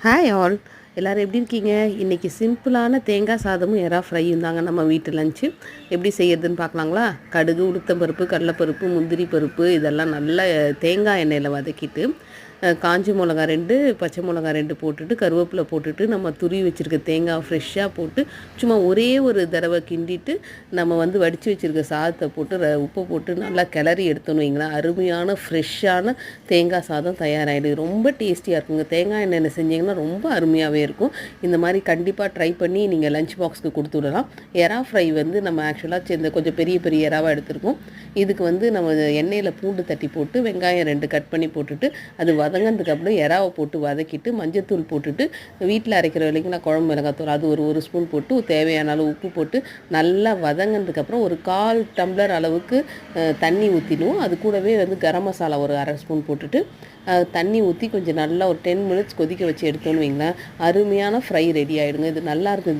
Hi all, எல்லோரும் எப்படி இருக்கீங்க? இன்றைக்கி சிம்பிளான தேங்காய் சாதமும் எறா ஃப்ரையும் தாங்க நம்ம வீட்டு லஞ்சு. எப்படி செய்யறதுன்னு பார்க்கலாங்களா? கடுகு, உளுத்தம்பருப்பு, கடலைப்பருப்பு, முந்திரி பருப்பு இதெல்லாம் நல்லா தேங்காய் எண்ணெயில் வதக்கிட்டு காஞ்சி மிளகா 2, பச்சை மிளகா 2 போட்டுட்டு கருவேப்பிலை போட்டுட்டு நம்ம துருவி வச்சுருக்க தேங்காய் ஃப்ரெஷ்ஷாக போட்டு சும்மா ஒரே ஒரு தடவை கிண்டிட்டு நம்ம வடித்து வச்சுருக்க சாதத்தை போட்டு உப்பை போட்டு நல்லா கிளறி எடுத்தோன்னு வைங்களேன், அருமையான ஃப்ரெஷ்ஷான தேங்காய் சாதம் தயாராகிடுது. ரொம்ப டேஸ்டியாக இருக்குங்க. தேங்காய் எண்ணெயில் செஞ்சிங்கன்னா ரொம்ப அருமையாகவே இருக்கும். இந்த மாதிரி கண்டிப்பாக ட்ரை பண்ணி நீங்கள் லஞ்ச் பாக்ஸ்க்கு கொடுத்து விடலாம். எறா ஃப்ரை நம்ம ஆக்சுவலாக இந்த கொஞ்சம் பெரிய பெரிய எறாவாக எடுத்துருக்கோம். இதுக்கு நம்ம எண்ணெயில் பூண்டு தட்டி போட்டு வெங்காயம் 2 கட் பண்ணி போட்டுட்டு அது வதங்கினதுக்கப்புறம் எறாவை போட்டு வதக்கிட்டு மஞ்சத்தூள் போட்டுட்டு வீட்டில் அரைக்கிற இல்லைங்களா குழம்பு மிளகாத்தூள் அது ஒரு ஸ்பூன் போட்டு தேவையான அளவு உப்பு போட்டு நல்லா வதங்கினதுக்கப்புறம் ஒரு 1/4 டம்ளர் அளவுக்கு தண்ணி ஊற்றிடுவோம். அது கூடவே கரம் மசாலா ஒரு அரை ஸ்பூன் போட்டுட்டு தண்ணி ஊற்றி கொஞ்சம் நல்லா ஒரு 10 மினிட்ஸ் கொதிக்க வச்சு எடுத்தோன்னு வைங்களேன், அருமையான ஃப்ரை ரெடி ஆகிடுங்க. இது நல்லாயிருக்குது.